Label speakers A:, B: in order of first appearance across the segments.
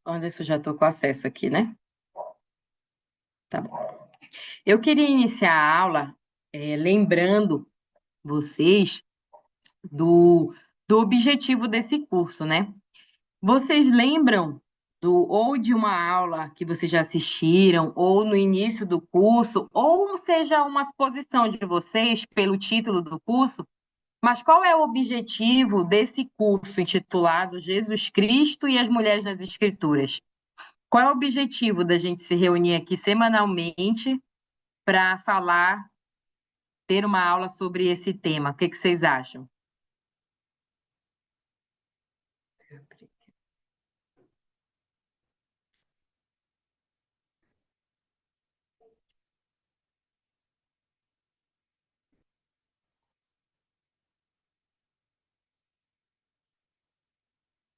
A: Anderson, já estou com acesso aqui, né? Tá bom. Eu queria iniciar a aula lembrando vocês do objetivo desse curso, né? Vocês lembram ou de uma aula que vocês já assistiram, ou no início do curso, ou seja, uma exposição de vocês pelo título do curso, mas qual é o objetivo desse curso intitulado Jesus Cristo e as Mulheres nas Escrituras? Qual é o objetivo da gente se reunir aqui semanalmente para falar, ter uma aula sobre esse tema? O que que vocês acham?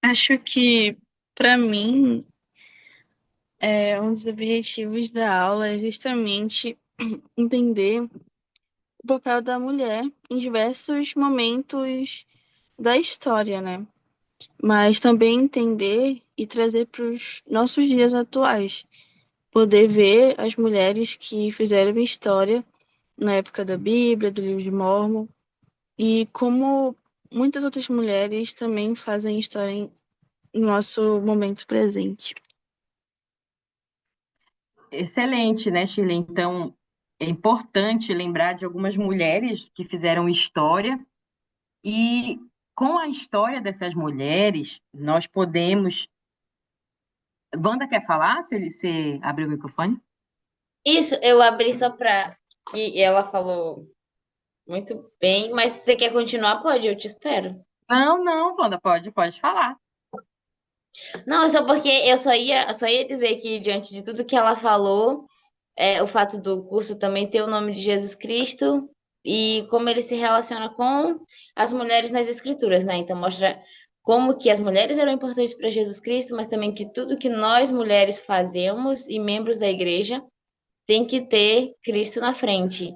B: Acho que, para mim, um dos objetivos da aula é justamente entender o papel da mulher em diversos momentos da história, né? Mas também entender e trazer para os nossos dias atuais. Poder ver as mulheres que fizeram história na época da Bíblia, do livro de Mórmon, e como muitas outras mulheres também fazem história no nosso momento presente.
A: Excelente, né, Shirley? Então, é importante lembrar de algumas mulheres que fizeram história e com a história dessas mulheres, nós podemos. Wanda quer falar? Se abrir o microfone?
C: Isso, eu abri só pra que ela falou muito bem, mas se você quer continuar, pode, eu te espero.
A: Não, não, Wanda, pode falar.
C: Não, é só porque eu só ia dizer que diante de tudo que ela falou, o fato do curso também ter o nome de Jesus Cristo e como ele se relaciona com as mulheres nas escrituras, né? Então mostra como que as mulheres eram importantes para Jesus Cristo, mas também que tudo que nós mulheres fazemos e membros da igreja tem que ter Cristo na frente.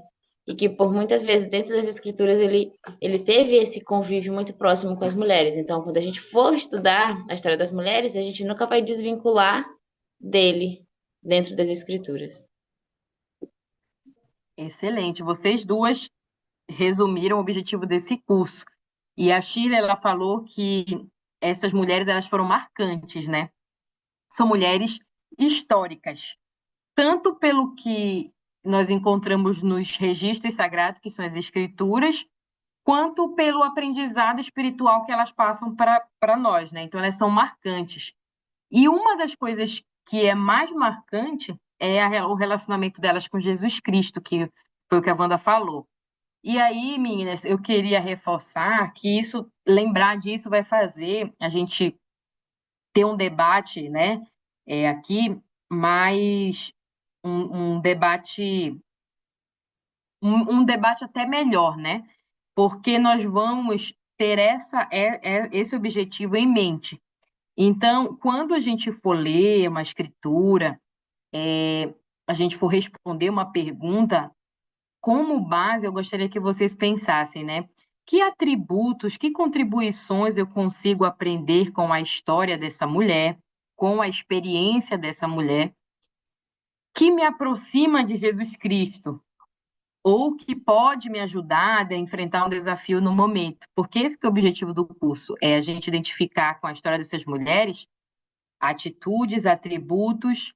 C: E que por muitas vezes dentro das escrituras ele teve esse convívio muito próximo com as mulheres. Então, quando a gente for estudar a história das mulheres, a gente nunca vai desvincular dele dentro das escrituras.
A: Excelente. Vocês duas resumiram o objetivo desse curso. E a Sheila, ela falou que essas mulheres elas foram marcantes, né? São mulheres históricas, tanto pelo que nós encontramos nos registros sagrados, que são as escrituras, quanto pelo aprendizado espiritual que elas passam para nós, né? Então elas são marcantes. E uma das coisas que é mais marcante é o relacionamento delas com Jesus Cristo, que foi o que a Wanda falou. E aí, meninas, eu queria reforçar que isso, lembrar disso vai fazer a gente ter um debate, né, aqui, mais um debate, um debate até melhor, né? Porque nós vamos ter esse objetivo em mente. Então, quando a gente for ler uma escritura, a gente for responder uma pergunta, como base, eu gostaria que vocês pensassem, né? Que atributos, que contribuições eu consigo aprender com a história dessa mulher, com a experiência dessa mulher, que me aproxima de Jesus Cristo, ou que pode me ajudar a enfrentar um desafio no momento? Porque esse que é o objetivo do curso, é a gente identificar com a história dessas mulheres atitudes, atributos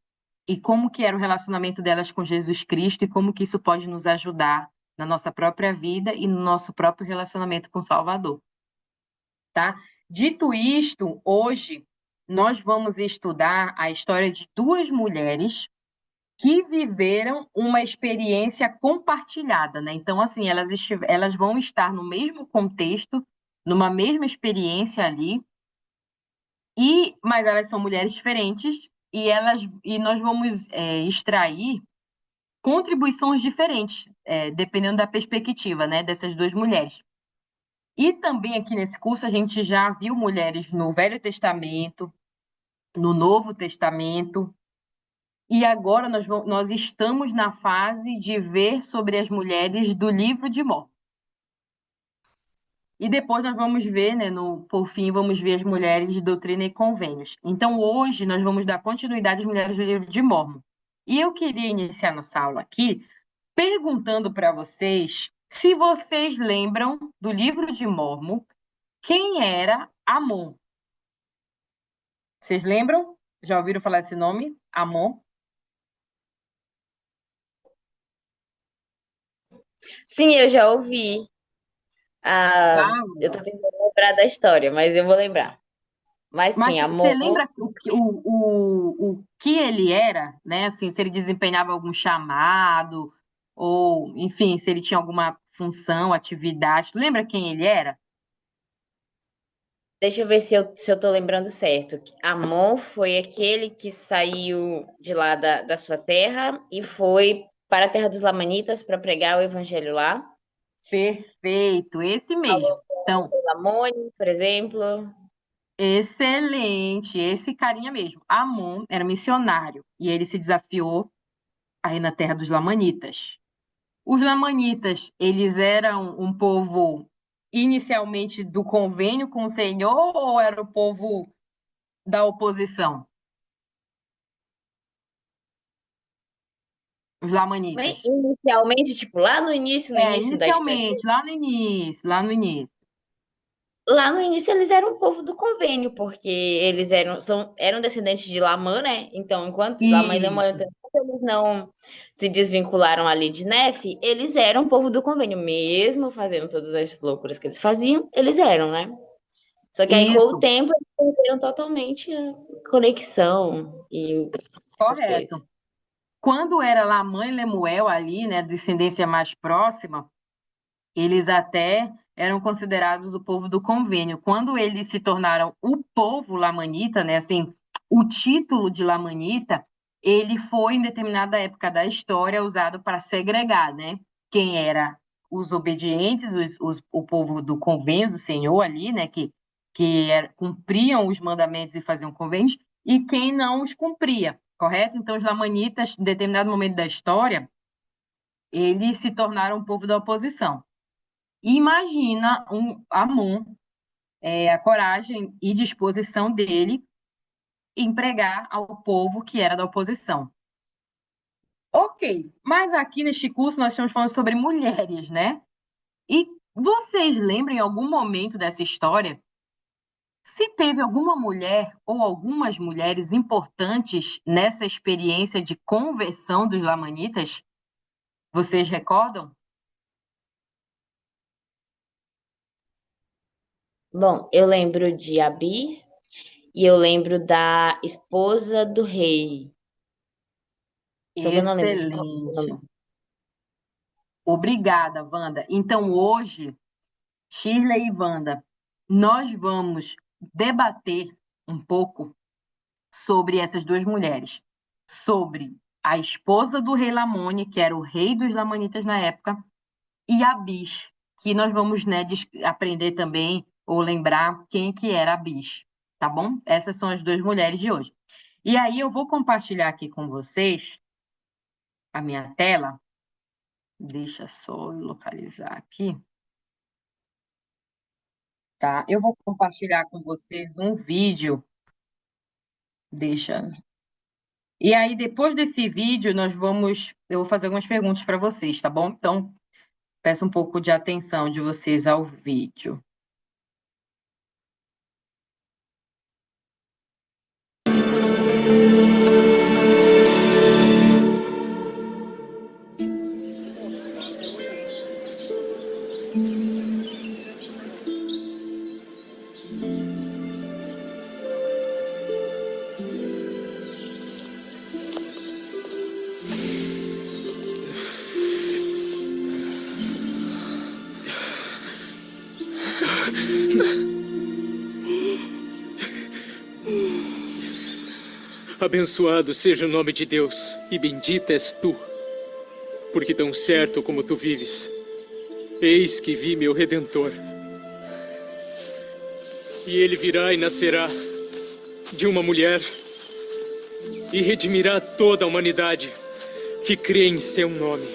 A: e como que era o relacionamento delas com Jesus Cristo e como que isso pode nos ajudar na nossa própria vida e no nosso próprio relacionamento com o Salvador, tá? Dito isto, hoje nós vamos estudar a história de duas mulheres que viveram uma experiência compartilhada, né? Então, assim, elas vão estar no mesmo contexto, numa mesma experiência ali, mas elas são mulheres diferentes e nós vamos extrair contribuições diferentes, dependendo da perspectiva, né, dessas duas mulheres. E também aqui nesse curso a gente já viu mulheres no Velho Testamento, no Novo Testamento, e agora nós estamos na fase de ver sobre as mulheres do livro de Mó. E depois nós vamos ver, né, por fim, vamos ver as mulheres de doutrina e convênios. Então, hoje, nós vamos dar continuidade às mulheres do livro de Mórmon. E eu queria iniciar nossa aula aqui perguntando para vocês se vocês lembram do livro de Mórmon, quem era Amon. Vocês lembram? Já ouviram falar esse nome? Amon?
C: Sim, eu já ouvi. Ah,
A: Ah,
C: eu tô tentando lembrar da história, mas eu vou lembrar. Mas sim,
A: mas você
C: amor.
A: lembra o que ele era, né? Assim, se ele desempenhava algum chamado, ou, enfim, se ele tinha alguma função, atividade. Lembra quem ele era?
C: Deixa eu ver se eu tô lembrando certo. Amon foi aquele que saiu de lá da sua terra e foi para a terra dos Lamanitas para pregar o evangelho lá.
A: Perfeito, esse mesmo. Então,
C: Lamone, por exemplo.
A: excelente, esse carinha mesmo. Amon era missionário e ele se desafiou aí na terra dos Lamanitas. Os Lamanitas, eles eram um povo inicialmente do convênio com o Senhor ou era o povo da oposição? Os
C: Bem,
A: Lamanitas.
C: inicialmente, tipo, lá no início, no
A: É,
C: início da história.
A: inicialmente, lá no início, lá no início.
C: Lá no início eles eram um povo do convênio, porque eles eram descendentes de Lamã, né? Então, enquanto Lamã e Lemã,
A: Isso,
C: enquanto eles não se desvincularam ali de Nefe, eles eram um povo do convênio, mesmo fazendo todas as loucuras que eles faziam, eles eram, né? Só que aí com o
A: isso,
C: tempo eles perderam totalmente a conexão e essas coisas.
A: correto. Quando era Lamã e Lemuel ali, né, descendência mais próxima, eles até eram considerados o povo do convênio. Quando eles se tornaram o povo lamanita, né, assim, o título de lamanita, ele foi em determinada época da história usado para segregar, né? Quem era os obedientes, o povo do convênio do Senhor ali, né, cumpriam os mandamentos e faziam convênios, e quem não os cumpria, correto? Então, os lamanitas, em determinado momento da história, eles se tornaram o povo da oposição. Imagina Amon, a coragem e disposição dele em pregar ao povo que era da oposição. Ok, mas aqui neste curso nós estamos falando sobre mulheres, né? E vocês lembram em algum momento dessa história se teve alguma mulher ou algumas mulheres importantes nessa experiência de conversão dos lamanitas? Vocês recordam?
C: Bom, eu lembro de Abis e eu lembro da esposa do rei. Só que eu não lembro qual é o
A: Excelente.
C: nome.
A: Obrigada, Wanda. Então, hoje, Shirley e Wanda, nós vamos debater um pouco sobre essas duas mulheres, sobre a esposa do rei Lamone, que era o rei dos Lamanitas na época, e Abis, que nós vamos, né, aprender também ou lembrar quem que era Abis, tá bom? Essas são as duas mulheres de hoje. E aí eu vou compartilhar aqui com vocês a minha tela. Deixa só eu localizar aqui, tá? Eu vou compartilhar com vocês um vídeo. Deixa. E aí, depois desse vídeo, eu vou fazer algumas perguntas para vocês, tá bom? Então, peço um pouco de atenção de vocês ao vídeo.
D: Abençoado seja o nome de Deus, e bendita és tu, porque tão certo como tu vives, eis que vi meu Redentor. E ele virá e nascerá de uma mulher, e redimirá toda a humanidade que crê em seu nome.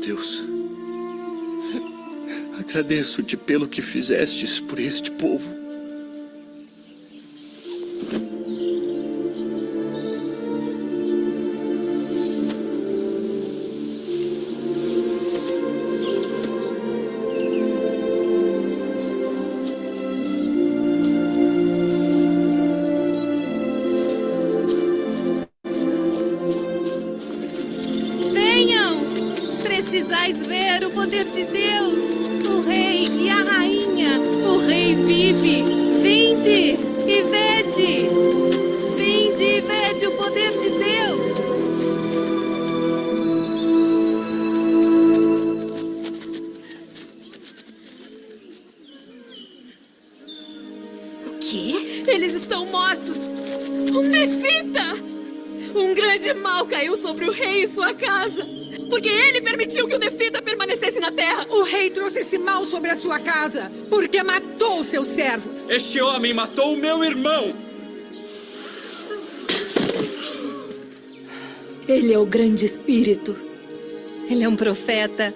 E: Deus. Agradeço-te pelo que fizestes por este povo.
F: Precisais ver o poder de Deus, o rei e a rainha. O rei vive. Vinde e vede. Vinde e vede o poder de Deus. O quê? Eles estão mortos. Um nefita! Um grande mal caiu sobre o rei e sua casa. Porque ele permitiu que o nefita permanecesse na terra.
G: O rei trouxe esse mal sobre a sua casa, porque matou seus servos.
D: Este homem matou o meu irmão.
F: Ele é o grande espírito. Ele é um profeta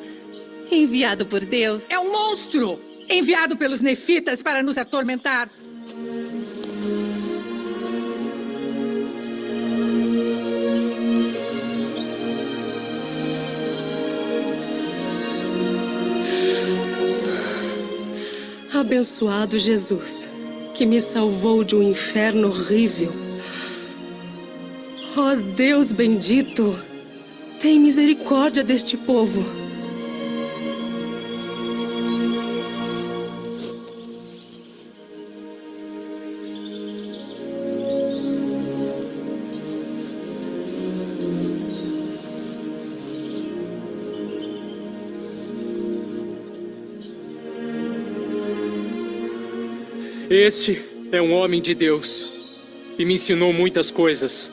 F: enviado por Deus.
G: É um monstro enviado pelos nefitas para nos atormentar.
F: Abençoado Jesus, que me salvou de um inferno horrível. Ó Deus bendito, tem misericórdia deste povo.
D: Este é um homem de Deus e me ensinou muitas coisas.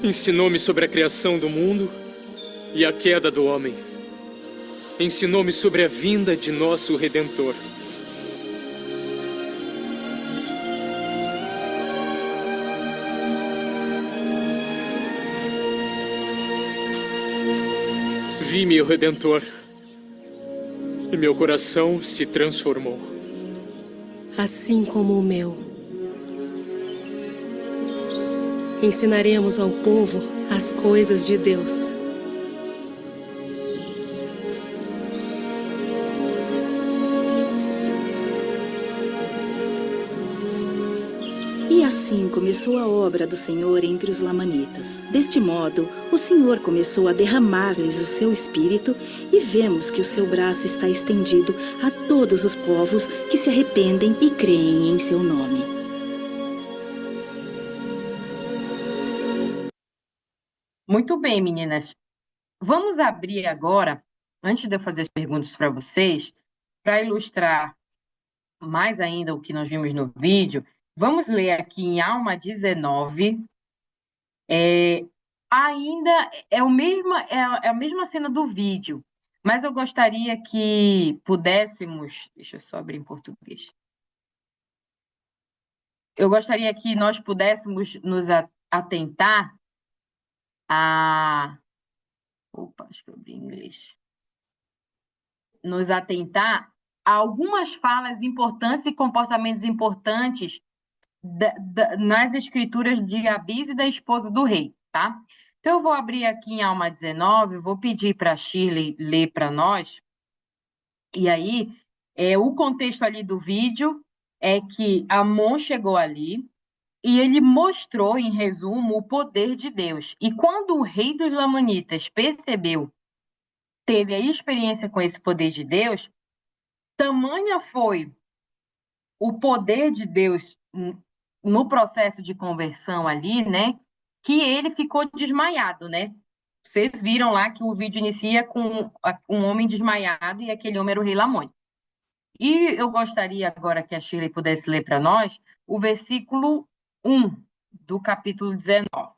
D: Ensinou-me sobre a criação do mundo e a queda do homem. Ensinou-me sobre a vinda de nosso Redentor. Vi meu Redentor e meu coração se transformou.
F: Assim como o meu. Ensinaremos ao povo as coisas de Deus.
H: E assim começou a obra do Senhor entre os lamanitas. Deste modo, o Senhor começou a derramar-lhes o seu espírito, e vemos que o seu braço está estendido a todos os povos que se arrependem e creem em seu nome.
A: Muito bem, meninas. Vamos abrir agora, antes de eu fazer as perguntas para vocês, para ilustrar mais ainda o que nós vimos no vídeo. Vamos ler aqui em Alma 19. Ainda é a mesma cena do vídeo, mas eu gostaria que pudéssemos... Deixa eu só abrir em português. Eu gostaria que nós pudéssemos nos atentar a... Opa, acho que eu abri em inglês. Nos atentar a algumas falas importantes e comportamentos importantes nas escrituras de Abis e da esposa do rei, tá? Então, eu vou abrir aqui em Alma 19, vou pedir para a Shirley ler para nós. E aí, o contexto ali do vídeo é que Amon chegou ali e ele mostrou, em resumo, o poder de Deus. E quando o rei dos Lamanitas percebeu, teve a experiência com esse poder de Deus, tamanha foi o poder de Deus no processo de conversão ali, né, que ele ficou desmaiado, né? Vocês viram lá que o vídeo inicia com um homem desmaiado e aquele homem era o rei Lamoni. E eu gostaria agora que a Shirley pudesse ler para nós o versículo 1 do capítulo 19.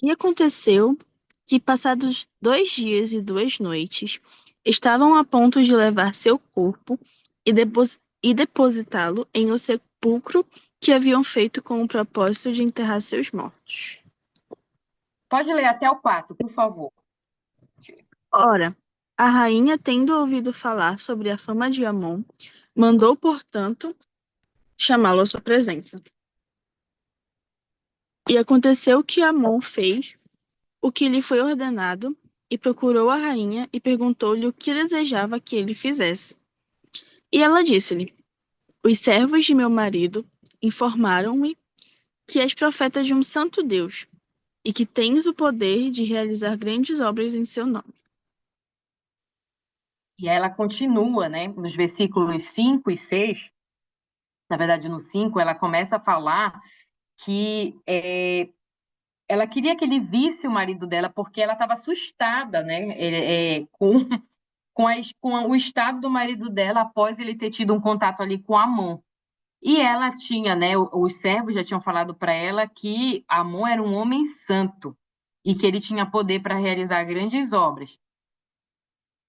B: E aconteceu que, passados 2 dias e 2 noites, estavam a ponto de levar seu corpo e depositá-lo em um sepulcro que haviam feito com o propósito de enterrar seus mortos.
A: Pode ler até o 4, por favor.
B: Ora, a rainha, tendo ouvido falar sobre a fama de Amon, mandou, portanto, chamá-lo à sua presença. E aconteceu que Amon fez o que lhe foi ordenado, e procurou a rainha e perguntou-lhe o que desejava que ele fizesse. E ela disse-lhe: Os servos de meu marido informaram-me que és profeta de um santo Deus, e que tens o poder de realizar grandes obras em seu nome.
A: E ela continua, né? Nos versículos 5 e 6, na verdade, no 5, ela começa a falar que ela queria que ele visse o marido dela porque ela estava assustada, né? Com o estado do marido dela após ele ter tido um contato ali com Amon. E ela tinha, né? Os servos já tinham falado para ela que Amon era um homem santo e que ele tinha poder para realizar grandes obras.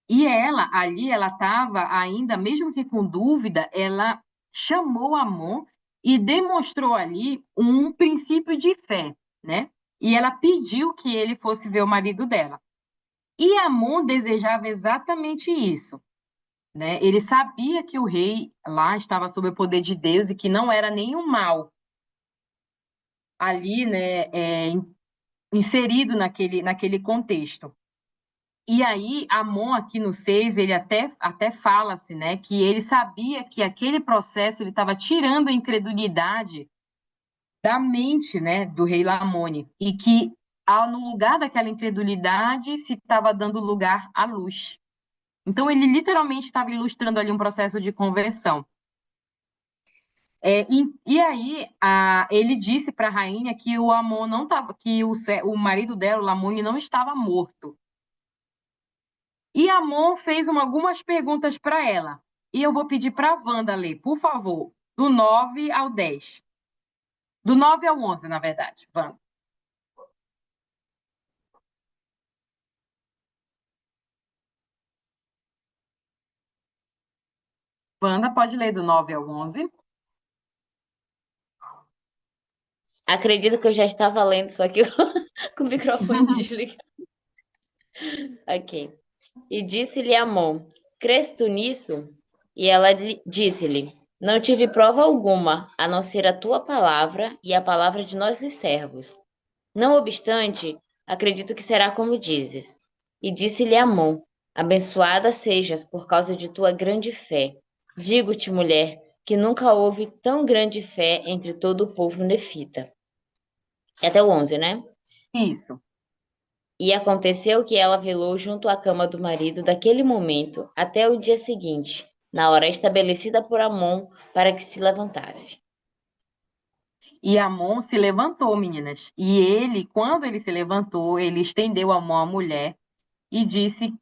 A: E ela, ali, ela estava ainda, mesmo que com dúvida, ela chamou Amon e demonstrou ali um princípio de fé, né? E ela pediu que ele fosse ver o marido dela. E Amon desejava exatamente isso, né? Ele sabia que o rei lá estava sob o poder de Deus e que não era nenhum mal ali, né, inserido naquele contexto. E aí, Amon, aqui no 6, ele até fala-se, né, que ele sabia que aquele processo ele estava tirando a incredulidade da mente, né, do rei Lamone, e que no lugar daquela incredulidade se estava dando lugar à luz. Então, ele literalmente estava ilustrando ali um processo de conversão. E aí, ele disse para a rainha que o Amon não estava, que o marido dela, o Lamone, não estava morto. E Amon fez algumas perguntas para ela. E eu vou pedir para a Wanda ler, por favor, do 9 ao 10. Do 9 ao 11, na verdade. Wanda. Wanda, pode ler do 9 ao 11.
C: Acredito que eu já estava lendo, só que com o microfone desligado. Ok. E disse-lhe Amon: Crês tu nisso? E ela disse-lhe: Não tive prova alguma, a não ser a tua palavra e a palavra de nós os servos. Não obstante, acredito que será como dizes. E disse-lhe Amon: Abençoada sejas por causa de tua grande fé. Digo-te, mulher, que nunca houve tão grande fé entre todo o povo nefita. É até o 11, né?
A: Isso.
C: E aconteceu que ela velou junto à cama do marido daquele momento até o dia seguinte, na hora estabelecida por Amon para que se levantasse.
A: E Amon se levantou, meninas. E ele, quando ele se levantou, ele estendeu a mão à mulher e disse,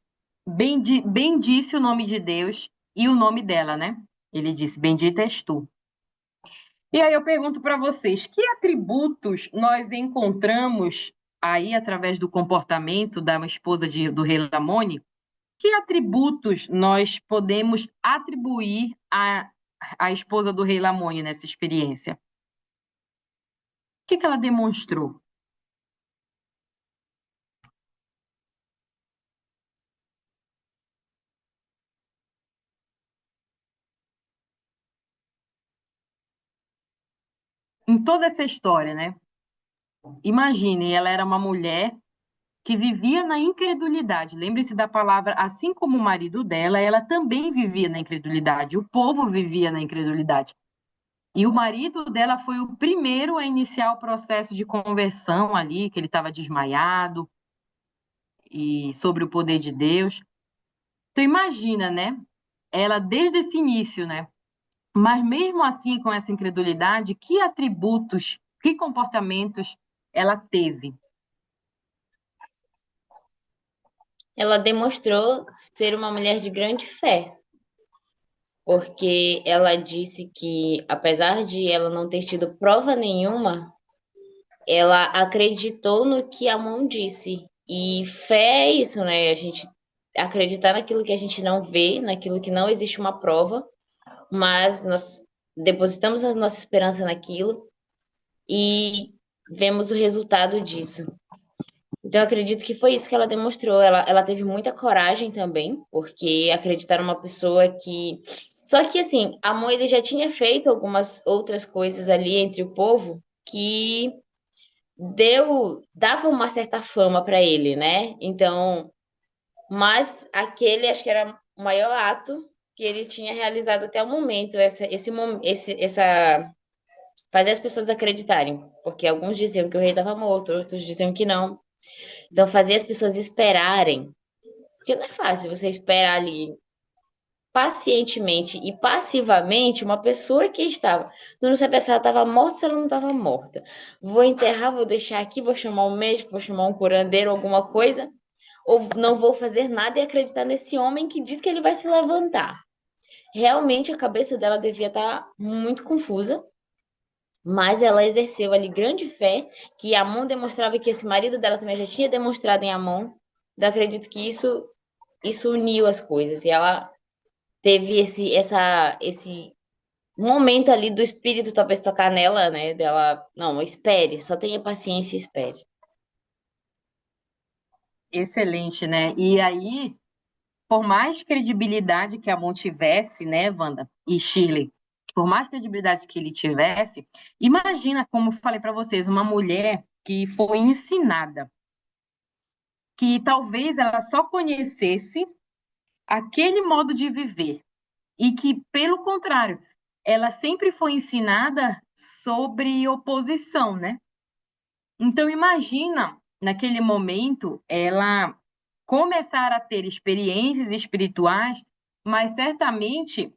A: bendisse o nome de Deus e o nome dela, né? Ele disse, bendita és tu. E aí eu pergunto para vocês, que atributos nós encontramos aí através do comportamento da esposa do rei Lamone? Que atributos nós podemos atribuir à esposa do rei Lamone nessa experiência? O que ela demonstrou? Em toda essa história, né? Imagine, ela era uma mulher que vivia na incredulidade. Lembre-se da palavra, assim como o marido dela, ela também vivia na incredulidade. O povo vivia na incredulidade. E o marido dela foi o primeiro a iniciar o processo de conversão ali, que ele estava desmaiado e sobre o poder de Deus. Então imagina, né? Ela desde esse início, né? Mas mesmo assim, com essa incredulidade, que atributos, que comportamentos ela teve?
C: Ela demonstrou ser uma mulher de grande fé, porque ela disse que, apesar de ela não ter tido prova nenhuma, ela acreditou no que Amon disse. E fé é isso, né? A gente acreditar naquilo que a gente não vê, naquilo que não existe uma prova, mas nós depositamos a nossa esperança naquilo e vemos o resultado disso. Então, eu acredito que foi isso que ela demonstrou. Ela teve muita coragem também, porque acreditar numa pessoa que. Só que, assim, Amon ele já tinha feito algumas outras coisas ali entre o povo que dava uma certa fama para ele, né? Então, mas aquele acho que era o maior ato que ele tinha realizado até o momento, essa fazer as pessoas acreditarem, porque alguns diziam que o rei estava morto, outros diziam que não. Então, fazer as pessoas esperarem, porque não é fácil você esperar ali pacientemente e passivamente uma pessoa que estava. Tu não sabia se ela estava morta ou se ela não estava morta. Vou enterrar, vou deixar aqui, vou chamar um médico, vou chamar um curandeiro, alguma coisa, ou não vou fazer nada e acreditar nesse homem que diz que ele vai se levantar. Realmente a cabeça dela devia estar muito confusa, mas ela exerceu ali grande fé, que Amon demonstrava que esse marido dela também já tinha demonstrado em Amon. Então, acredito que isso uniu as coisas. E ela teve esse momento ali do espírito talvez tocar nela, né? Dela, não, espere, só tenha paciência e espere.
A: Excelente, né? E aí, por mais credibilidade que a Mon tivesse, né, Wanda e Shirley, por mais credibilidade que ele tivesse, imagina, como eu falei para vocês, uma mulher que foi ensinada, que talvez ela só conhecesse aquele modo de viver e que, pelo contrário, ela sempre foi ensinada sobre oposição, né? Então, imagina, naquele momento, ela começar a ter experiências espirituais, mas certamente,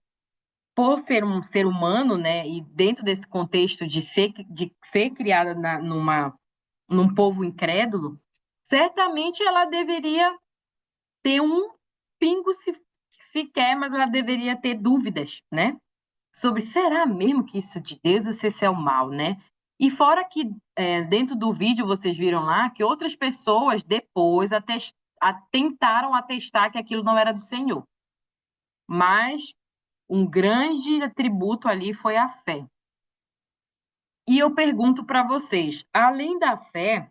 A: por ser um ser humano, né, e dentro desse contexto de ser criada num povo incrédulo, certamente ela deveria ter um pingo sequer, mas ela deveria ter dúvidas, né? Sobre será mesmo que isso é de Deus ou se isso é o mal, né? E fora que dentro do vídeo vocês viram lá que outras pessoas depois tentaram atestar que aquilo não era do Senhor. Mas um grande atributo ali foi a fé. E eu pergunto para vocês, além da fé,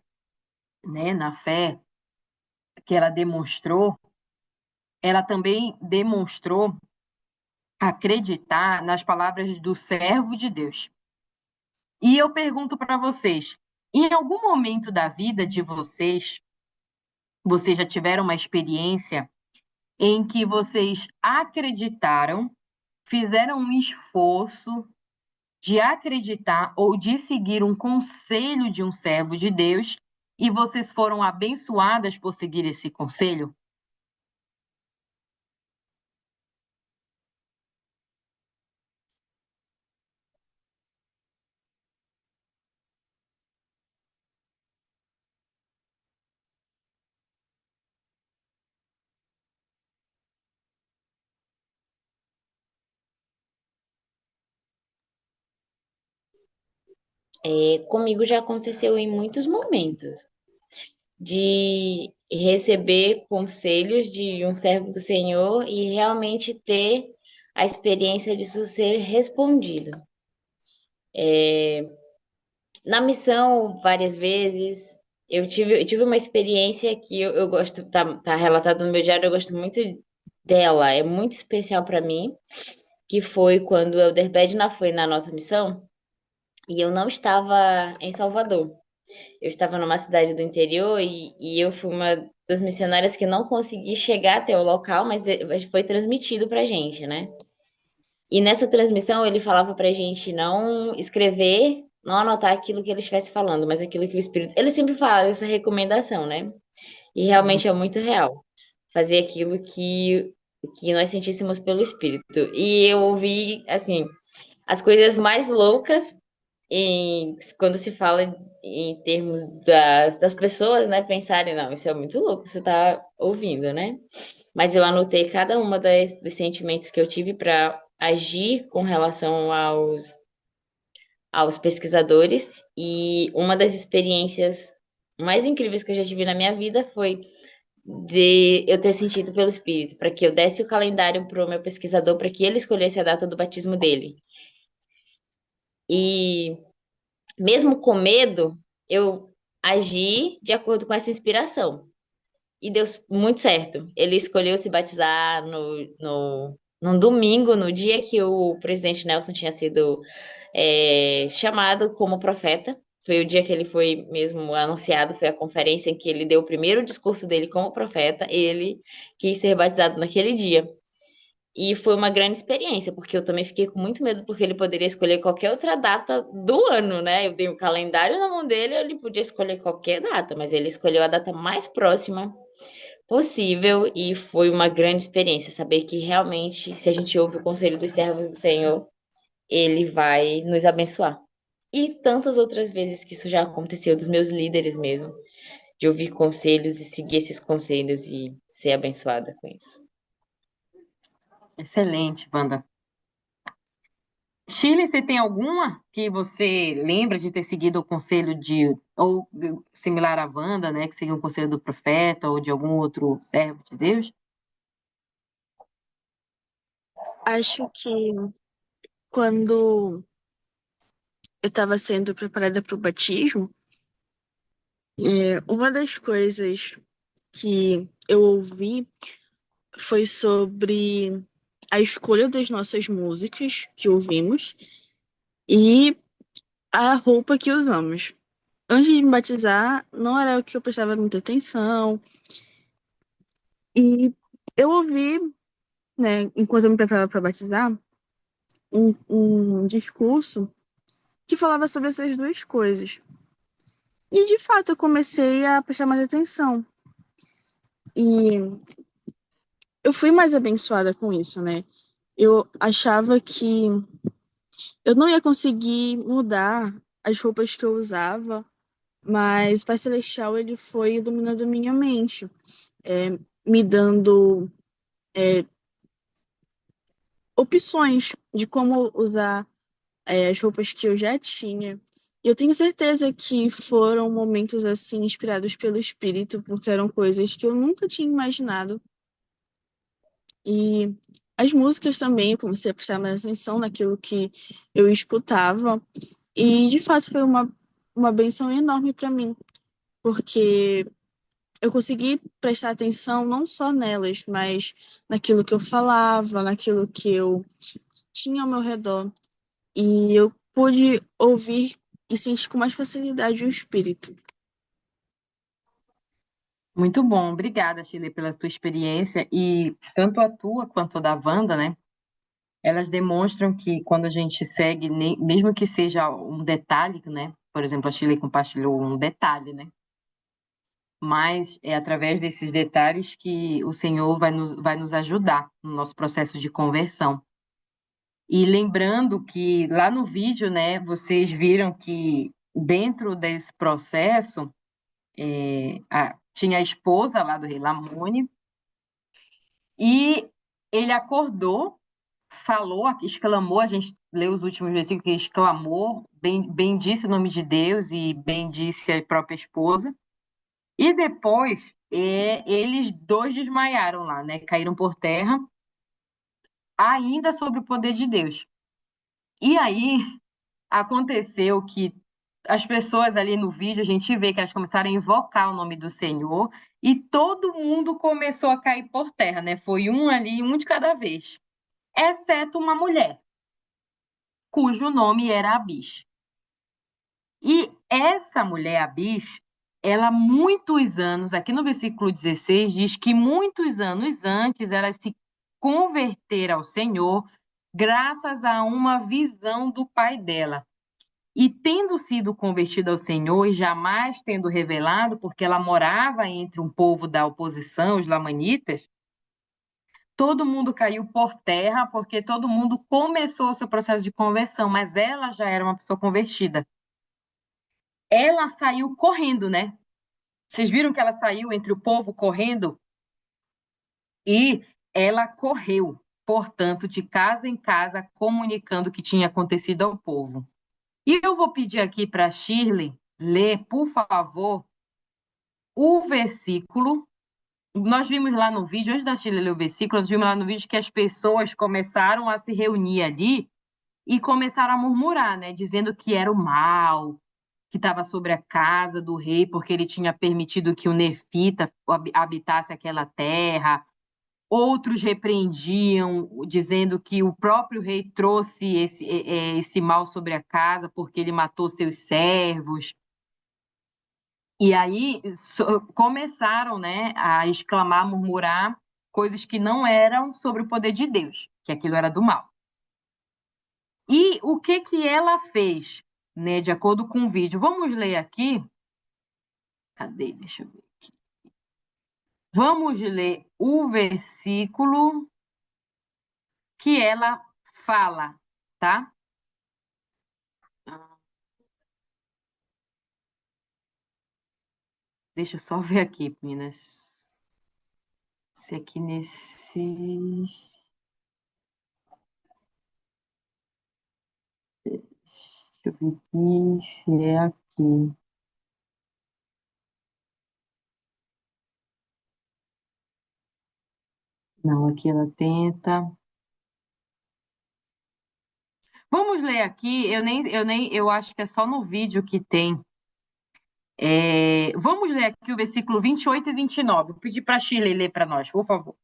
A: né, na fé que ela demonstrou, ela também demonstrou acreditar nas palavras do servo de Deus. E eu pergunto para vocês, em algum momento da vida de vocês já tiveram uma experiência em que vocês acreditaram, fizeram um esforço de acreditar ou de seguir um conselho de um servo de Deus e vocês foram abençoadas por seguir esse conselho?
C: Comigo já aconteceu em muitos momentos de receber conselhos de um servo do Senhor e realmente ter a experiência disso ser respondido. Na missão, várias vezes, eu tive uma experiência que eu gosto, tá relatado no meu diário, eu gosto muito dela, é muito especial para mim, que foi quando o Elder Bedna foi na nossa missão e eu não estava em Salvador. Eu estava numa cidade do interior e eu fui uma das missionárias que não consegui chegar até o local, mas foi transmitido pra gente, né? E nessa transmissão ele falava pra gente não escrever, não anotar aquilo que ele estivesse falando, mas aquilo que o Espírito. Ele sempre fala essa recomendação, né? E realmente é muito real. Fazer aquilo que nós sentíssemos pelo Espírito. E eu ouvi, assim, as coisas mais loucas quando se fala em termos das pessoas, né, pensarem, não, isso é muito louco, você tá ouvindo, né? Mas eu anotei cada uma dos sentimentos que eu tive para agir com relação aos pesquisadores, e uma das experiências mais incríveis que eu já tive na minha vida foi de eu ter sentido pelo Espírito, para que eu desse o calendário para o meu pesquisador, para que ele escolhesse a data do batismo dele. E mesmo com medo, eu agi de acordo com essa inspiração. E deu muito certo. Ele escolheu se batizar num domingo, no dia que o presidente Nelson tinha sido chamado como profeta. Foi o dia que ele foi mesmo anunciado, foi a conferência em que ele deu o primeiro discurso dele como profeta. Ele quis ser batizado naquele dia. E foi uma grande experiência, porque eu também fiquei com muito medo, porque ele poderia escolher qualquer outra data do ano, né? Eu dei o calendário na mão dele, ele podia escolher qualquer data, mas ele escolheu a data mais próxima possível e foi uma grande experiência saber que realmente, se a gente ouve o conselho dos servos do Senhor, ele vai nos abençoar. E tantas outras vezes que isso já aconteceu dos meus líderes mesmo, de ouvir conselhos e seguir esses conselhos e ser abençoada com isso.
A: Excelente, Wanda. Shirley, você tem alguma que você lembra de ter seguido o conselho ou similar à Wanda, né, que seguiu o conselho do profeta ou de algum outro servo de Deus?
B: Acho que quando eu estava sendo preparada para o batismo, uma das coisas que eu ouvi foi sobre a escolha das nossas músicas que ouvimos e a roupa que usamos. Antes de me batizar, não era o que eu prestava muita atenção. E eu ouvi, né, enquanto eu me preparava para batizar, um discurso que falava sobre essas duas coisas. E, de fato, eu comecei a prestar mais atenção. E eu fui mais abençoada com isso, né? Eu achava que eu não ia conseguir mudar as roupas que eu usava, mas o Pai Celestial, ele foi iluminando a minha mente, me dando opções de como usar as roupas que eu já tinha. E eu tenho certeza que foram momentos assim inspirados pelo Espírito, porque eram coisas que eu nunca tinha imaginado. E as músicas também, eu comecei a prestar mais atenção naquilo que eu escutava. E de fato foi uma benção enorme para mim, porque eu consegui prestar atenção não só nelas, mas naquilo que eu falava, naquilo que eu tinha ao meu redor. E eu pude ouvir e sentir com mais facilidade o espírito.
A: Muito bom, obrigada, Shirley, pela tua experiência e tanto a tua quanto a da Wanda, né? Elas demonstram que quando a gente segue, mesmo que seja um detalhe, né? Por exemplo, a Shirley compartilhou um detalhe, né? Mas é através desses detalhes que o Senhor vai nos ajudar no nosso processo de conversão. E lembrando que lá no vídeo, né, vocês viram que dentro desse processo tinha a esposa lá do rei Lamone e ele acordou, falou, exclamou, a gente leu os últimos versículos que exclamou, bendisse o nome de Deus e bendisse a própria esposa. E depois eles dois desmaiaram lá, né? Caíram por terra, ainda sobre o poder de Deus. E aí aconteceu que as pessoas ali no vídeo, a gente vê que elas começaram a invocar o nome do Senhor e todo mundo começou a cair por terra, né? Foi um ali, um de cada vez, exceto uma mulher, cujo nome era Abis. E essa mulher, Abis, ela muitos anos, aqui no versículo 16, diz que muitos anos antes ela se converter ao Senhor graças a uma visão do pai dela. E tendo sido convertida ao Senhor e jamais tendo revelado, porque ela morava entre um povo da oposição, os lamanitas, todo mundo caiu por terra, porque todo mundo começou o seu processo de conversão, mas ela já era uma pessoa convertida. Ela saiu correndo, né? Vocês viram que ela saiu entre o povo correndo? E ela correu, portanto, de casa em casa, comunicando o que tinha acontecido ao povo. E eu vou pedir aqui para a Shirley ler, por favor, o versículo. Nós vimos lá no vídeo, antes da Shirley ler o versículo, nós vimos lá no vídeo que as pessoas começaram a se reunir ali e começaram a murmurar, né, dizendo que era o mal que estava sobre a casa do rei, porque ele tinha permitido que o nefita habitasse aquela terra. Outros repreendiam, dizendo que o próprio rei trouxe esse mal sobre a casa porque ele matou seus servos. E aí começaram, né, a exclamar, murmurar coisas que não eram sobre o poder de Deus, que aquilo era do mal. E o que que ela fez, né, de acordo com o vídeo? Vamos ler aqui. Cadê? Deixa eu ver. Vamos ler o versículo que ela fala, tá? Deixa eu só ver aqui, meninas. Se aqui nesses. Deixa eu ver aqui se é aqui. Não, aqui ela tenta. Vamos ler aqui. Eu acho que é só no vídeo que tem. Vamos ler aqui o versículo 28 e 29. Vou pedir para a Shirley ler para nós, por favor.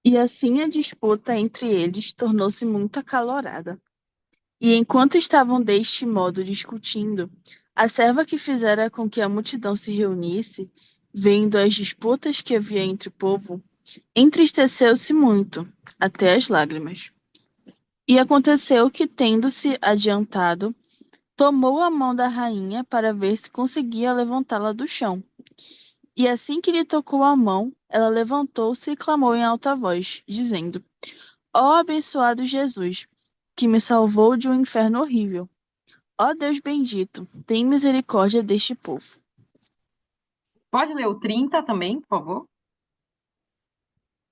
B: E assim a disputa entre eles tornou-se muito acalorada. E enquanto estavam deste modo discutindo, a serva que fizera com que a multidão se reunisse, vendo as disputas que havia entre o povo, entristeceu-se muito, até as lágrimas. E aconteceu que, tendo-se adiantado, tomou a mão da rainha para ver se conseguia levantá-la do chão. E assim que lhe tocou a mão, ela levantou-se e clamou em alta voz, dizendo: Ó abençoado Jesus, que me salvou de um inferno horrível. Ó Deus bendito, tem misericórdia deste povo.
A: Pode ler o 30 também, por favor?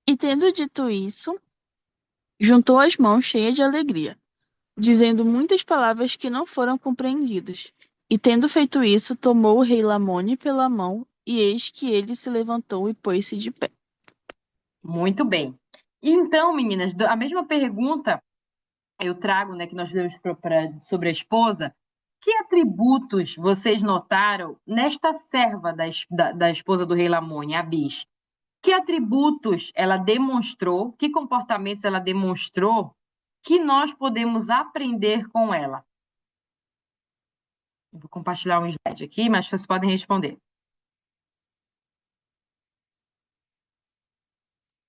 B: E tendo dito isso, juntou as mãos cheias de alegria, dizendo muitas palavras que não foram compreendidas. E tendo feito isso, tomou o rei Lamone pela mão, e eis que ele se levantou e pôs-se de pé.
A: Muito bem. Então, meninas, a mesma pergunta eu trago, né, que nós lemos sobre a esposa. Que atributos vocês notaram nesta serva da esposa do rei Lamone, Abis? Que atributos ela demonstrou, que comportamentos ela demonstrou que nós podemos aprender com ela? Eu vou compartilhar um slide aqui, mas vocês podem responder.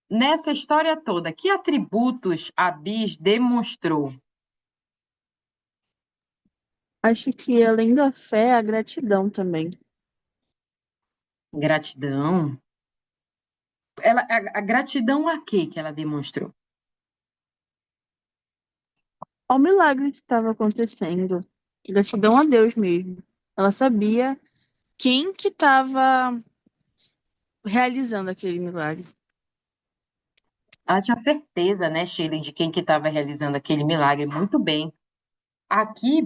A: Nessa história toda, que atributos Abis demonstrou?
B: Acho que além da fé, a gratidão também.
A: Gratidão. A gratidão a quê que ela demonstrou?
B: Ao milagre que estava acontecendo. Gratidão a Deus mesmo. Ela sabia quem que estava realizando aquele milagre.
A: Ela tinha certeza, né, Shirley, de quem que estava realizando aquele milagre. Muito bem. Aqui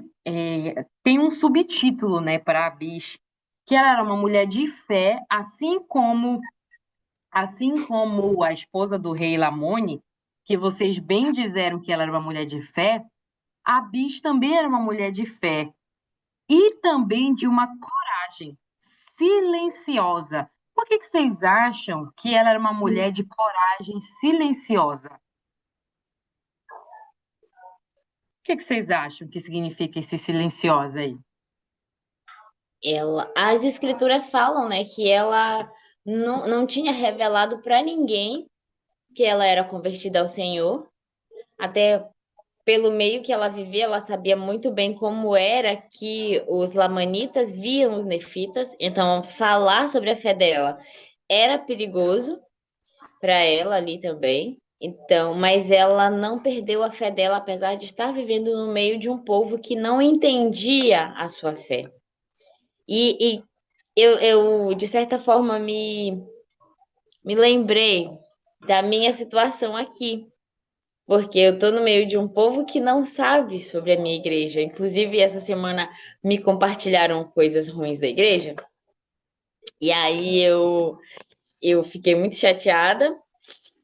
A: tem um subtítulo, né, para a Abis, que ela era uma mulher de fé, assim como a esposa do rei Lamone, que vocês bem disseram que ela era uma mulher de fé. A Abis também era uma mulher de fé e também de uma coragem silenciosa. Por que vocês acham que ela era uma mulher de coragem silenciosa? O que vocês acham que significa esse silenciosa aí?
C: As escrituras falam, né, que ela não tinha revelado para ninguém que ela era convertida ao Senhor. Até pelo meio que ela vivia, ela sabia muito bem como era que os lamanitas viam os nefitas. Então, falar sobre a fé dela era perigoso para ela ali também. Então, mas ela não perdeu a fé dela, apesar de estar vivendo no meio de um povo que não entendia a sua fé. E eu, de certa forma, me lembrei da minha situação aqui, porque eu tô no meio de um povo que não sabe sobre a minha igreja. Inclusive, essa semana me compartilharam coisas ruins da igreja, e aí eu fiquei muito chateada,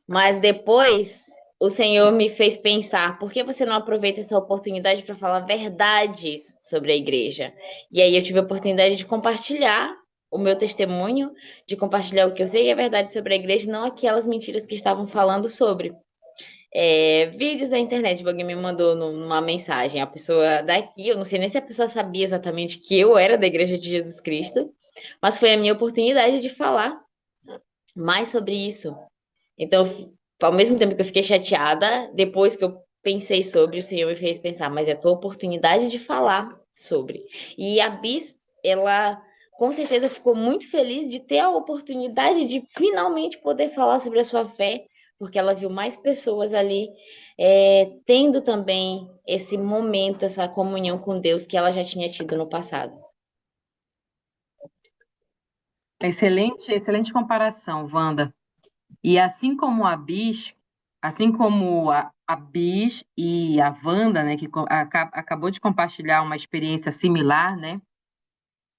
C: mas depois o Senhor me fez pensar, por que você não aproveita essa oportunidade para falar verdades sobre a igreja? E aí eu tive a oportunidade de compartilhar o meu testemunho, de compartilhar o que eu sei que é verdade sobre a igreja, não aquelas mentiras que estavam falando sobre. Vídeos da internet, alguém me mandou numa mensagem, a pessoa daqui, eu não sei nem se a pessoa sabia exatamente que eu era da Igreja de Jesus Cristo, mas foi a minha oportunidade de falar mais sobre isso. Então, ao mesmo tempo que eu fiquei chateada, depois que eu pensei sobre, o Senhor me fez pensar, mas é a tua oportunidade de falar sobre. E a Bis, ela com certeza ficou muito feliz de ter a oportunidade de finalmente poder falar sobre a sua fé, porque ela viu mais pessoas ali tendo também esse momento, essa comunhão com Deus que ela já tinha tido no passado.
A: Excelente, excelente comparação, Wanda. E assim como a Bis, assim como a Bis e a Wanda, né, que acabou de compartilhar uma experiência similar, né,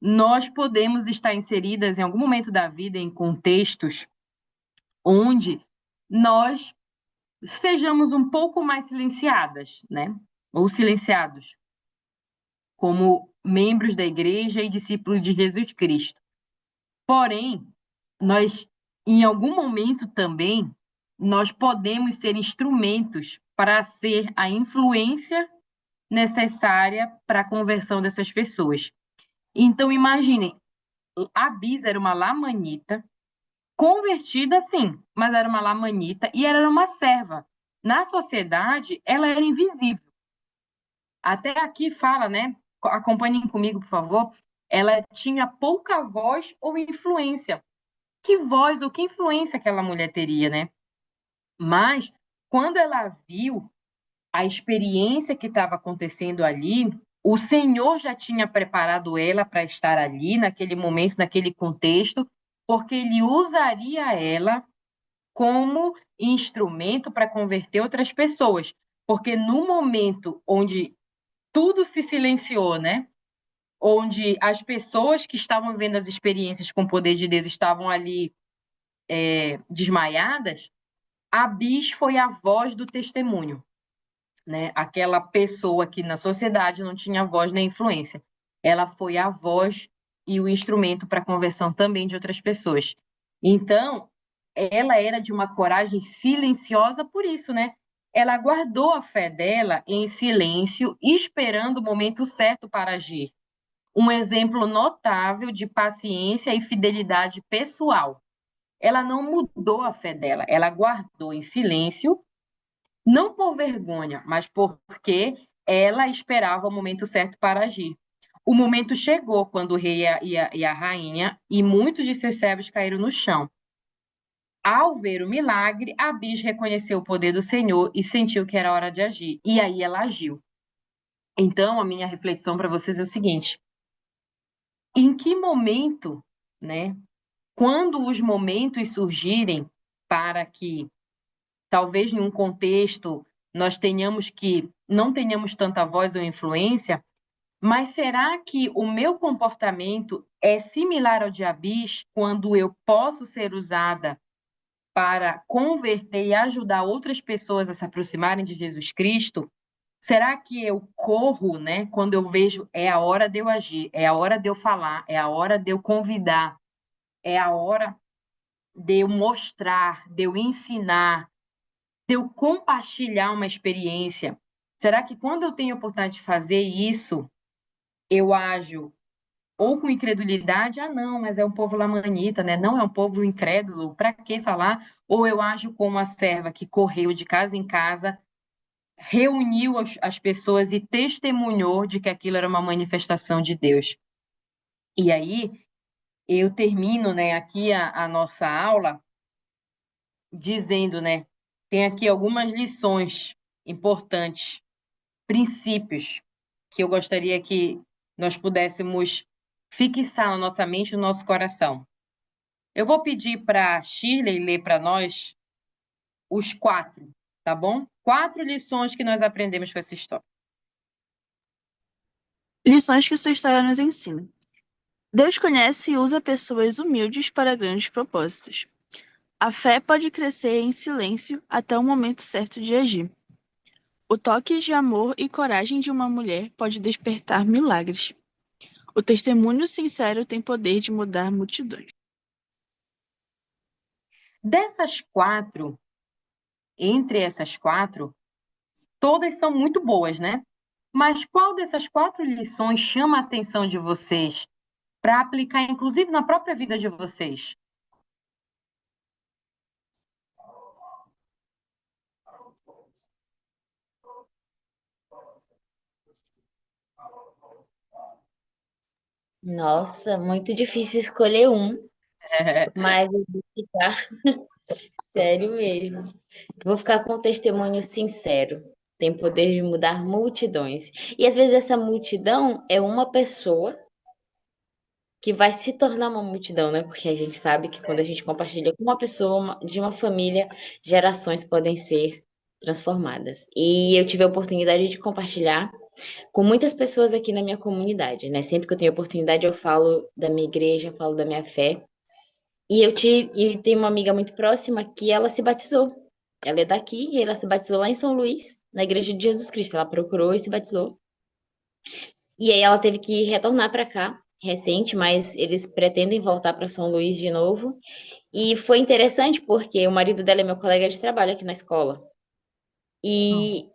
A: nós podemos estar inseridas em algum momento da vida em contextos onde nós sejamos um pouco mais silenciadas, né, ou silenciados, como membros da igreja e discípulos de Jesus Cristo. Porém, nós, em algum momento também, nós podemos ser instrumentos para ser a influência necessária para a conversão dessas pessoas. Então, imaginem, a Bis era uma lamanita, convertida sim, mas era uma lamanita e ela era uma serva. Na sociedade, ela era invisível. Até aqui fala, né? Acompanhem comigo, por favor. Ela tinha pouca voz ou influência. Que voz ou que influência aquela mulher teria, né? Mas, quando ela viu a experiência que estava acontecendo ali, o Senhor já tinha preparado ela para estar ali, naquele momento, naquele contexto, porque ele usaria ela como instrumento para converter outras pessoas. Porque no momento onde tudo se silenciou, né? Onde as pessoas que estavam vendo as experiências com o poder de Deus estavam ali desmaiadas, a Bis foi a voz do testemunho, né? Aquela pessoa que na sociedade não tinha voz nem influência. Ela foi a voz e o instrumento para a conversão também de outras pessoas. Então, ela era de uma coragem silenciosa por isso, né? Ela guardou a fé dela em silêncio, esperando o momento certo para agir. Um exemplo notável de paciência e fidelidade pessoal. Ela não mudou a fé dela, ela guardou em silêncio, não por vergonha, mas porque ela esperava o momento certo para agir. O momento chegou quando o rei e a rainha e muitos de seus servos caíram no chão. Ao ver o milagre, Abis reconheceu o poder do Senhor e sentiu que era hora de agir. E aí ela agiu. Então, a minha reflexão para vocês é o seguinte: em que momento, né? Quando os momentos surgirem para que, talvez em um contexto, nós não tenhamos tanta voz ou influência, mas será que o meu comportamento é similar ao de Abis quando eu posso ser usada para converter e ajudar outras pessoas a se aproximarem de Jesus Cristo? Será que eu corro, né, quando eu vejo é a hora de eu agir, é a hora de eu falar, é a hora de eu convidar, é a hora de eu mostrar, de eu ensinar, de eu compartilhar uma experiência? Será que quando eu tenho a oportunidade de fazer isso, eu ajo ou com incredulidade? Ah, não, mas é um povo lamanita, né? Não é um povo incrédulo, para que falar? Ou eu ajo como a serva que correu de casa em casa, reuniu as pessoas e testemunhou de que aquilo era uma manifestação de Deus? E aí, eu termino, né, aqui a nossa aula dizendo, né, tem aqui algumas lições importantes, princípios, que eu gostaria que nós pudéssemos fixar na nossa mente e no nosso coração. Eu vou pedir para a Shirley ler para nós os 4, tá bom? 4 lições que nós aprendemos com essa história.
B: Lições que sua história nos ensina. Deus conhece e usa pessoas humildes para grandes propósitos. A fé pode crescer em silêncio até o momento certo de agir. O toque de amor e coragem de uma mulher pode despertar milagres. O testemunho sincero tem poder de mudar multidões.
A: Dessas quatro, entre essas quatro, todas são muito boas, né? Mas qual dessas quatro lições chama a atenção de vocês para aplicar, inclusive, na própria vida de vocês?
C: Nossa, muito difícil escolher um, mas eu vou ficar sério mesmo. Vou ficar com o testemunho sincero. Tem poder de mudar multidões. E às vezes essa multidão é uma pessoa que vai se tornar uma multidão, né? Porque a gente sabe que quando a gente compartilha com uma pessoa de uma família, gerações podem ser transformadas. E eu tive a oportunidade de compartilhar com muitas pessoas aqui na minha comunidade, né? Sempre que eu tenho oportunidade, eu falo da minha igreja, eu falo da minha fé. E tem uma amiga muito próxima que ela se batizou. Ela é daqui e ela se batizou lá em São Luís, na Igreja de Jesus Cristo. Ela procurou e se batizou. E aí ela teve que retornar para cá, recente, mas eles pretendem voltar para São Luís de novo. E foi interessante porque o marido dela é meu colega de trabalho aqui na escola. E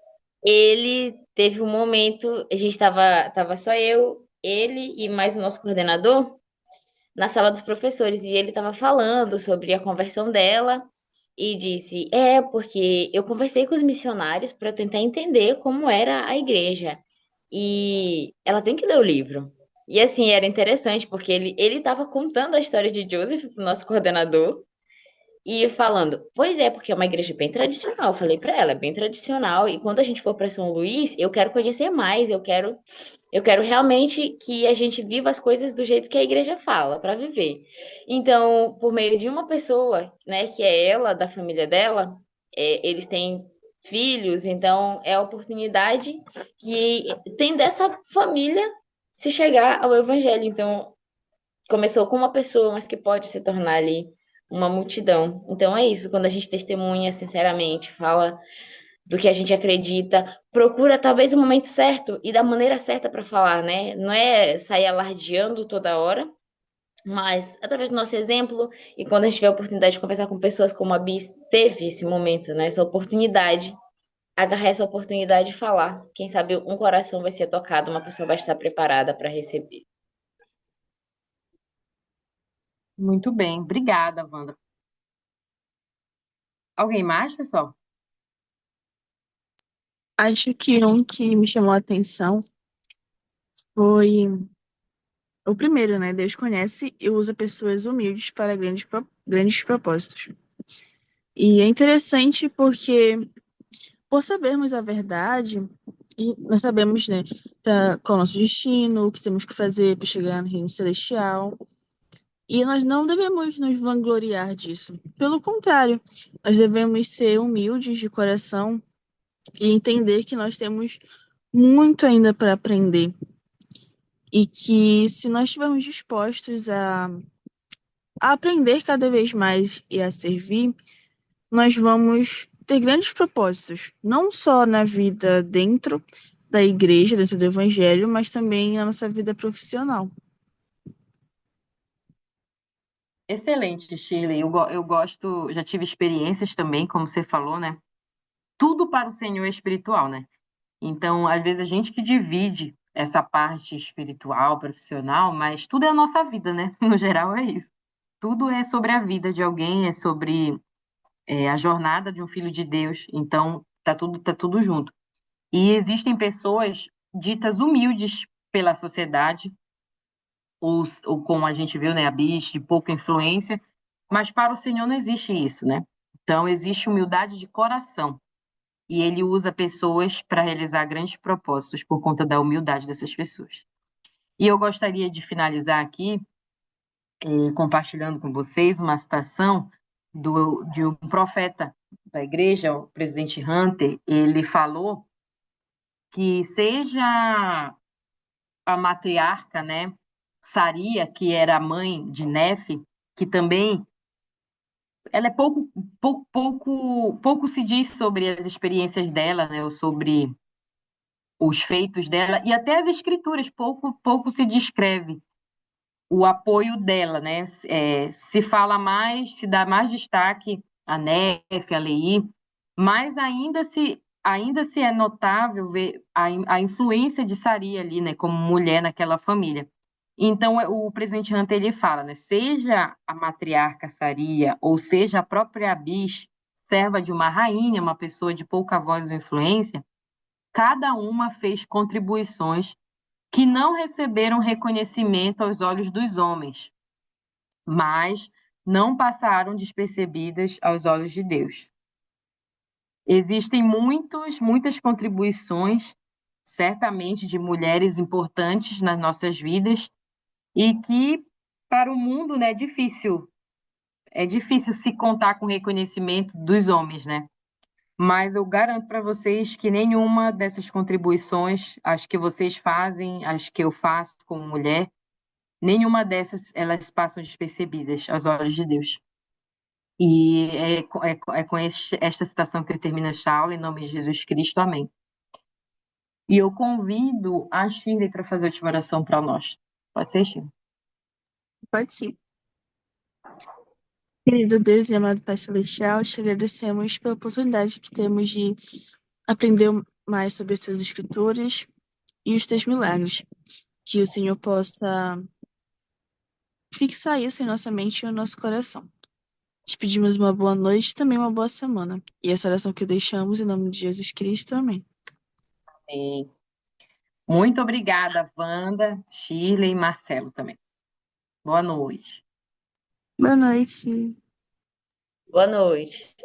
C: ele teve um momento, a gente tava só eu, ele e mais o nosso coordenador na sala dos professores. E ele estava falando sobre a conversão dela e disse: porque eu conversei com os missionários para tentar entender como era a igreja. E ela tem que ler o livro. E assim, era interessante, porque ele estava contando a história de Joseph pro nosso coordenador e falando, pois é, porque é uma igreja bem tradicional. Eu falei para ela, é bem tradicional. E quando a gente for para São Luís, eu quero conhecer mais, eu quero realmente que a gente viva as coisas do jeito que a igreja fala, para viver. Então, por meio de uma pessoa, né, que é ela, da família dela, eles têm filhos, então é a oportunidade que tem dessa família se chegar ao evangelho. Então, começou com uma pessoa, mas que pode se tornar ali uma multidão. Então é isso, quando a gente testemunha sinceramente, fala do que a gente acredita, procura talvez o momento certo e da maneira certa para falar, né? Não é sair alardeando toda hora, mas através do nosso exemplo e quando a gente tiver a oportunidade de conversar com pessoas como a Bis teve esse momento, né? Essa oportunidade, agarrar essa oportunidade de falar. Quem sabe um coração vai ser tocado, uma pessoa vai estar preparada para receber.
A: Muito bem, obrigada, Wanda. Alguém mais, pessoal?
B: Acho que um que me chamou a atenção foi o primeiro, né? Deus conhece e usa pessoas humildes para grandes propósitos. E é interessante porque, por sabermos a verdade, e nós sabemos, né, qual é o nosso destino, o que temos que fazer para chegar no reino celestial. E nós não devemos nos vangloriar disso. Pelo contrário, nós devemos ser humildes de coração e entender que nós temos muito ainda para aprender. E que se nós estivermos dispostos a aprender cada vez mais e a servir, nós vamos ter grandes propósitos, não só na vida dentro da igreja, dentro do evangelho, mas também na nossa vida profissional.
A: Excelente, Shirley. Eu gosto, já tive experiências também, como você falou, né? Tudo para o Senhor é espiritual, né? Então, às vezes a gente que divide essa parte espiritual, profissional, mas tudo é a nossa vida, né? No geral é isso. Tudo é sobre a vida de alguém, é sobre a jornada de um filho de Deus. Então, tá tudo junto. E existem pessoas ditas humildes pela sociedade, ou como a gente viu, né, a Bis, de pouca influência, mas para o Senhor não existe isso, né? Então, existe humildade de coração. E ele usa pessoas para realizar grandes propósitos por conta da humildade dessas pessoas. E eu gostaria de finalizar aqui, compartilhando com vocês uma citação de um profeta da igreja, o presidente Hunter. Ele falou que seja a matriarca, né, Saria, que era a mãe de Nefe, que também ela é pouco se diz sobre as experiências dela, né, ou sobre os feitos dela, e até as escrituras, pouco se descreve o apoio dela, né? Se fala mais, se dá mais destaque a Nefe, a Leí, mas ainda se é notável ver a influência de Saria ali, né, como mulher naquela família. Então, o presidente Hunter ele fala, né, seja a matriarca Saria ou seja a própria Abish, serva de uma rainha, uma pessoa de pouca voz ou influência, cada uma fez contribuições que não receberam reconhecimento aos olhos dos homens, mas não passaram despercebidas aos olhos de Deus. Existem muitas contribuições, certamente, de mulheres importantes nas nossas vidas e que, para o mundo, né, é difícil se contar com o reconhecimento dos homens, né? Mas eu garanto para vocês que nenhuma dessas contribuições, as que vocês fazem, as que eu faço como mulher, nenhuma dessas elas passam despercebidas aos olhos de Deus. E é com esta citação que eu termino esta aula, em nome de Jesus Cristo, amém. E eu convido a Shirley para fazer a última oração para nós. Pode ser, Shirley?
B: Pode sim. Querido Deus e amado Pai Celestial, te agradecemos pela oportunidade que temos de aprender mais sobre as tuas escrituras e os teus milagres. Que o Senhor possa fixar isso em nossa mente e no nosso coração. Te pedimos uma boa noite e também uma boa semana. E essa oração que deixamos em nome de Jesus Cristo. Amém.
A: Amém. Muito obrigada, Wanda, Shirley e Marcelo também. Boa noite.
B: Boa noite.
C: Boa noite.